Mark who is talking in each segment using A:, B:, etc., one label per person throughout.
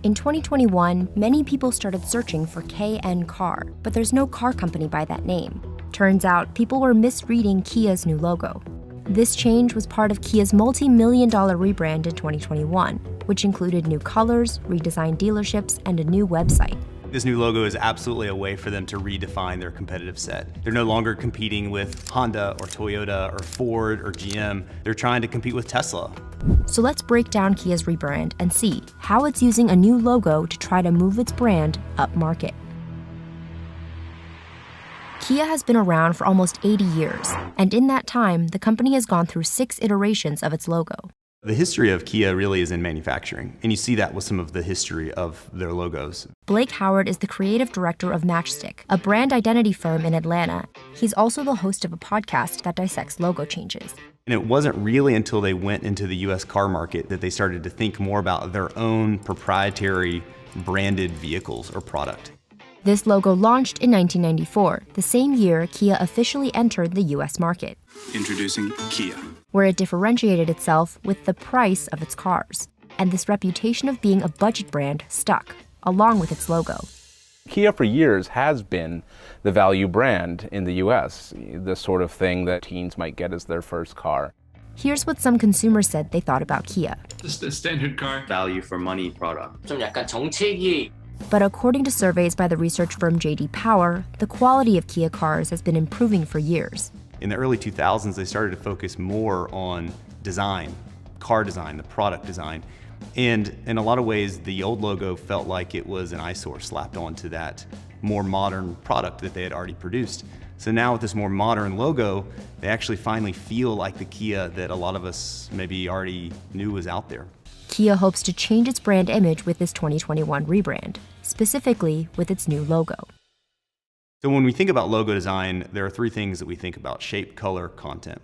A: In 2021, many people started searching for KN Car, but there's no car company by that name. Turns out, people were misreading Kia's new logo. This change was part of Kia's multi-million-dollar rebrand in 2021, which included new colors, redesigned dealerships, and a new website.
B: This new logo is absolutely a way for them to redefine their competitive set. They're no longer competing with Honda or Toyota or Ford or GM. They're trying to compete with Tesla.
A: So let's break down Kia's rebrand and see how it's using a new logo to try to move its brand up market. Kia has been around for almost 80 years, and in that time, the company has gone through 6 iterations of its logo.
B: The history of Kia really is in manufacturing, and you see that with some of the history of their logos.
A: Blake Howard is the creative director of Matchstick, a brand identity firm in Atlanta. He's also the host of a podcast that dissects logo changes.
B: And it wasn't really until they went into the US car market that they started to think more about their own proprietary branded vehicles or product.
A: This logo launched in 1994, the same year Kia officially entered the US market.
C: Introducing Kia,
A: where it differentiated itself with the price of its cars. And this reputation of being a budget brand stuck, along with its logo.
D: Kia for years has been the value brand in the US, the sort of thing that teens might get as their first car.
A: Here's what some consumers said they thought about Kia.
C: just a standard car.
B: Value for money product.
E: 좀 약간 정책이
A: But according to surveys by the research firm J.D. Power, the quality of Kia cars has been improving for years.
B: In the early 2000s, they started to focus more on design, car design, the product design. And in a lot of ways, the old logo felt like it was an eyesore slapped onto that more modern product that they had already produced. So now with this more modern logo, they actually finally feel like the Kia that a lot of us maybe already knew was out there.
A: Kia hopes to change its brand image with this 2021 rebrand, specifically with its new logo.
B: So when we think about logo design, there are 3 things that we think about: shape, color, content.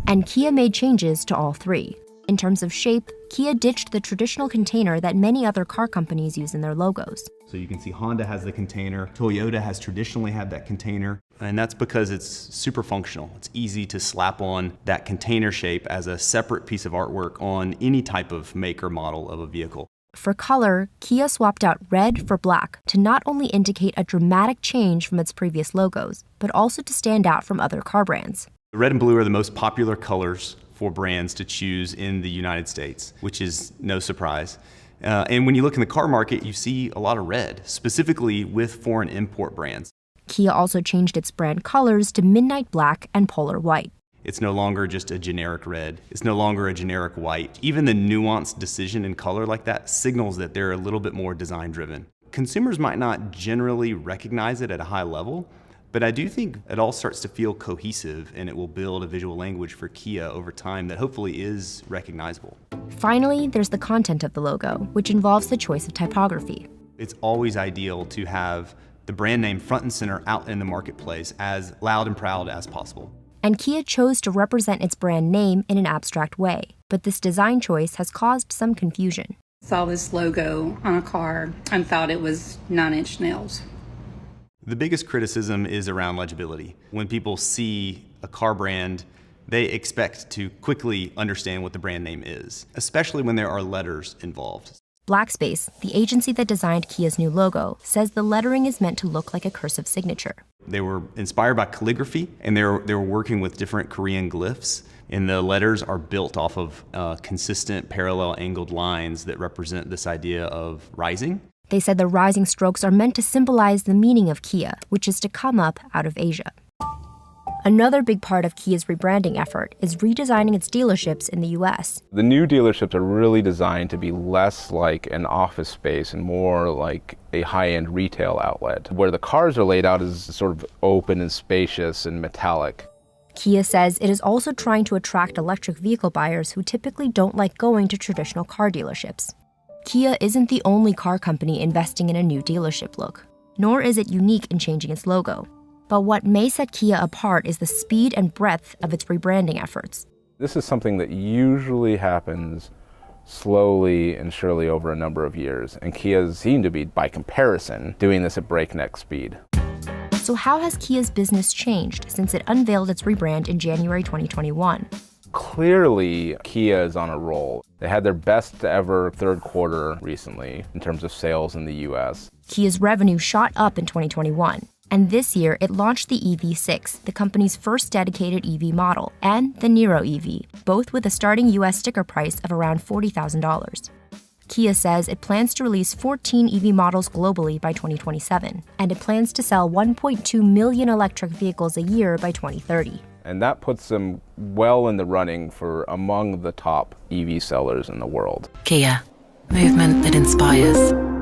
A: And Kia made changes to all 3. In terms of shape, Kia ditched the traditional container that many other car companies use in their logos.
B: So you can see Honda has the container, Toyota has traditionally had that container, and that's because it's super functional. It's easy to slap on that container shape as a separate piece of artwork on any type of make or model of a vehicle.
A: For color, Kia swapped out red for black to not only indicate a dramatic change from its previous logos, but also to stand out from other car brands.
B: Red and blue are the most popular colors for brands to choose in the United States, which is no surprise. And when you look in the car market, you see a lot of red, specifically with foreign import brands.
A: Kia also changed its brand colors to midnight black and polar white.
B: It's no longer just a generic red. It's no longer a generic white. Even the nuanced decision in color like that signals that they're a little bit more design driven. Consumers might not generally recognize it at a high level, but I do think it all starts to feel cohesive, and it will build a visual language for Kia over time that hopefully is recognizable.
A: Finally, there's the content of the logo, which involves the choice of typography.
B: It's always ideal to have the brand name front and center out in the marketplace as loud and proud as possible.
A: And Kia chose to represent its brand name in an abstract way, but this design choice has caused some confusion.
F: Saw this logo on a car and thought it was 9-inch nails.
B: The biggest criticism is around legibility. When people see a car brand, they expect to quickly understand what the brand name is, especially when there are letters involved.
A: Blackspace, the agency that designed Kia's new logo, says the lettering is meant to look like a cursive signature.
B: They were inspired by calligraphy, and they were working with different Korean glyphs, and the letters are built off of consistent parallel angled lines that represent this idea of rising.
A: They said the rising strokes are meant to symbolize the meaning of Kia, which is to come up out of Asia. Another big part of Kia's rebranding effort is redesigning its dealerships in the US.
D: The new dealerships are really designed to be less like an office space and more like a high-end retail outlet, where the cars are laid out as sort of open and spacious and metallic.
A: Kia says it is also trying to attract electric vehicle buyers who typically don't like going to traditional car dealerships. Kia isn't the only car company investing in a new dealership look, nor is it unique in changing its logo. But what may set Kia apart is the speed and breadth of its rebranding efforts.
D: This is something that usually happens slowly and surely over a number of years, and Kia seem to be, by comparison, doing this at breakneck speed.
A: So how has Kia's business changed since it unveiled its rebrand in January 2021?
D: Clearly, Kia is on a roll. They had their best ever third quarter recently in terms of sales in the US.
A: Kia's revenue shot up in 2021. And this year, it launched the EV6, the company's first dedicated EV model, and the Niro EV, both with a starting US sticker price of around $40,000. Kia says it plans to release 14 EV models globally by 2027, and it plans to sell 1.2 million electric vehicles a year by 2030.
D: And that puts them well in the running for among the top EV sellers in the world.
E: Kia, movement that inspires.